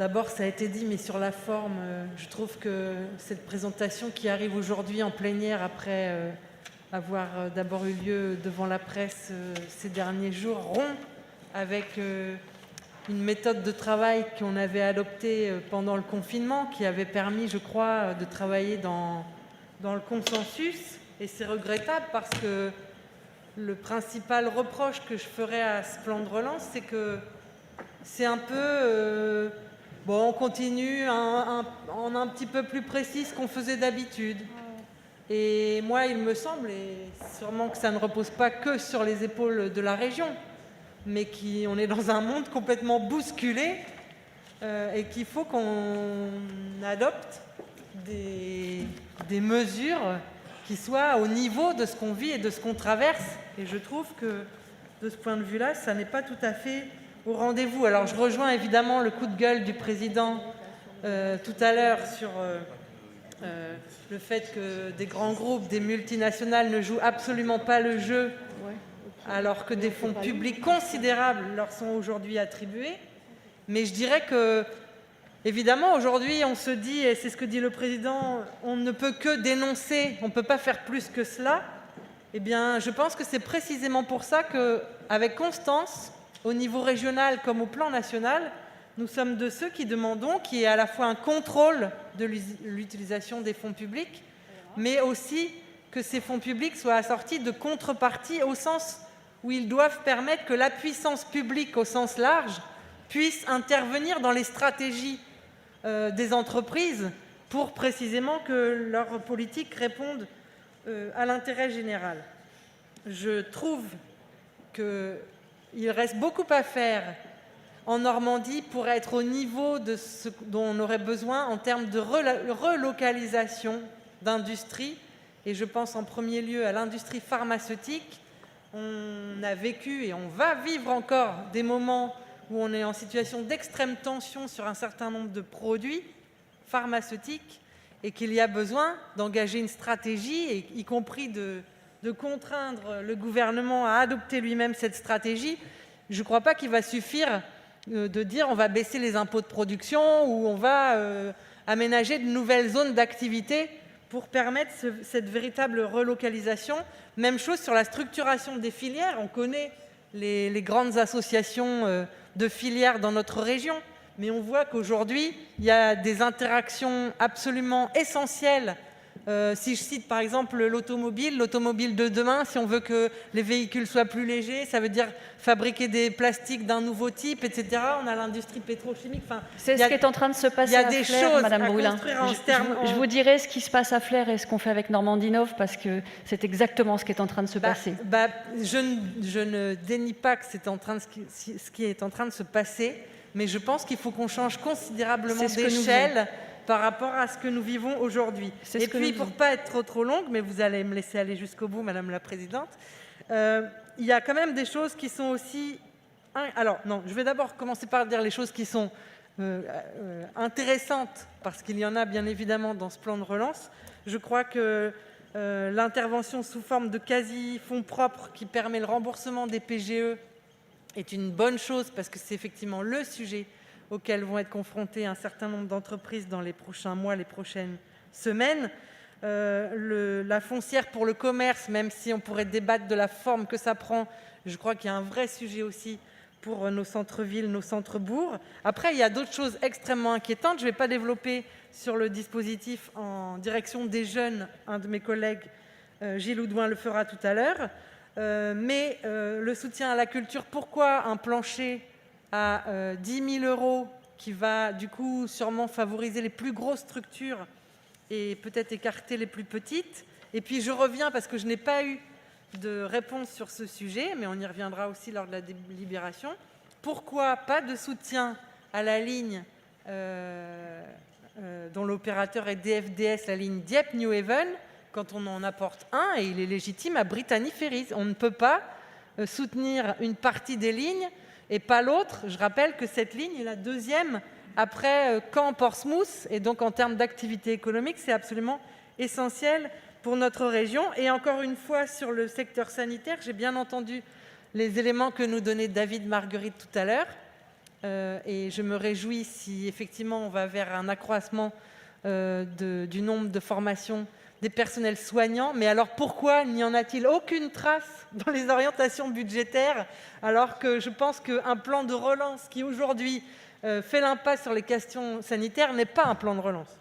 D'abord, ça a été dit, mais sur la forme, je trouve que cette présentation qui arrive aujourd'hui en plénière après avoir d'abord eu lieu devant la presse ces derniers jours, rompt avec une méthode de travail qu'on avait adoptée pendant le confinement, qui avait permis, je crois, de travailler dans le consensus. Et c'est regrettable parce que le principal reproche que je ferais à ce plan de relance, c'est que c'est un peu... on continue en un petit peu plus précis ce qu'on faisait d'habitude. Et moi, il me semble, et sûrement que ça ne repose pas que sur les épaules de la région, mais qu'on est dans un monde complètement bousculé et qu'il faut qu'on adopte des mesures qui soient au niveau de ce qu'on vit et de ce qu'on traverse. Et je trouve que, de ce point de vue-là, ça n'est pas tout à fait au rendez-vous. Alors, je rejoins évidemment le coup de gueule du président tout à l'heure sur le fait que des grands groupes, des multinationales ne jouent absolument pas le jeu, alors que des fonds publics considérables leur sont aujourd'hui attribués. Mais je dirais que, évidemment, aujourd'hui, on se dit, et c'est ce que dit le président, on ne peut que dénoncer, on ne peut pas faire plus que cela. Eh bien, je pense que c'est précisément pour ça qu'avec constance, au niveau régional comme au plan national, nous sommes de ceux qui demandons qu'il y ait à la fois un contrôle de l'utilisation des fonds publics, mais aussi que ces fonds publics soient assortis de contreparties au sens où ils doivent permettre que la puissance publique au sens large puisse intervenir dans les stratégies des entreprises pour précisément que leur politique réponde à l'intérêt général. Je trouve qu'il reste beaucoup à faire en Normandie pour être au niveau de ce dont on aurait besoin en termes de relocalisation d'industrie. Et je pense en premier lieu à l'industrie pharmaceutique. On a vécu et on va vivre encore des moments où on est en situation d'extrême tension sur un certain nombre de produits pharmaceutiques et qu'il y a besoin d'engager une stratégie, y compris de contraindre le gouvernement à adopter lui-même cette stratégie. Je ne crois pas qu'il va suffire de dire on va baisser les impôts de production ou on va aménager de nouvelles zones d'activité pour permettre cette véritable relocalisation. Même chose sur la structuration des filières. On connaît les grandes associations de filières dans notre région, mais on voit qu'aujourd'hui, il y a des interactions absolument essentielles. Si je cite par exemple l'automobile de demain, si on veut que les véhicules soient plus légers, ça veut dire fabriquer des plastiques d'un nouveau type, etc. On a l'industrie pétrochimique. C'est ce qui est en train de se passer à Flers, Madame Brulin. Je vous dirai ce qui se passe à Flers et ce qu'on fait avec Normandinov, parce que c'est exactement ce qui est en train de se passer. Je ne dénie pas que c'est ce qui est en train de se passer, mais je pense qu'il faut qu'on change considérablement d'échelle par rapport à ce que nous vivons aujourd'hui. Et puis, pour ne pas être trop longue, mais vous allez me laisser aller jusqu'au bout, Madame la Présidente, il y a quand même des choses qui sont aussi... Alors, non, je vais d'abord commencer par dire les choses qui sont intéressantes, parce qu'il y en a bien évidemment dans ce plan de relance. Je crois que l'intervention sous forme de quasi-fonds propres qui permet le remboursement des PGE est une bonne chose, parce que c'est effectivement le sujet auxquels vont être confrontées un certain nombre d'entreprises dans les prochains mois, les prochaines semaines. La foncière pour le commerce, même si on pourrait débattre de la forme que ça prend, je crois qu'il y a un vrai sujet aussi pour nos centres-villes, nos centres-bourgs. Après, il y a d'autres choses extrêmement inquiétantes. Je ne vais pas développer sur le dispositif en direction des jeunes. Un de mes collègues, Gilles Oudouin, le fera tout à l'heure. Mais le soutien à la culture, pourquoi un plancher à 10 000 € qui va du coup sûrement favoriser les plus grosses structures et peut-être écarter les plus petites. Et puis je reviens parce que je n'ai pas eu de réponse sur ce sujet, mais on y reviendra aussi lors de la délibération. Pourquoi pas de soutien à la ligne dont l'opérateur est DFDS, la ligne Dieppe-Newhaven, quand on en apporte un, et il est légitime à Brittany Ferries. On ne peut pas soutenir une partie des lignes et pas l'autre. Je rappelle que cette ligne est la deuxième après Caen-Portsmouth, et donc en termes d'activité économique, c'est absolument essentiel pour notre région. Et encore une fois, sur le secteur sanitaire, j'ai bien entendu les éléments que nous donnait David Marguerite tout à l'heure. et je me réjouis si effectivement on va vers un accroissement du nombre de formations des personnels soignants. Mais alors pourquoi n'y en a-t-il aucune trace dans les orientations budgétaires, alors que je pense qu'un plan de relance qui aujourd'hui fait l'impasse sur les questions sanitaires n'est pas un plan de relance?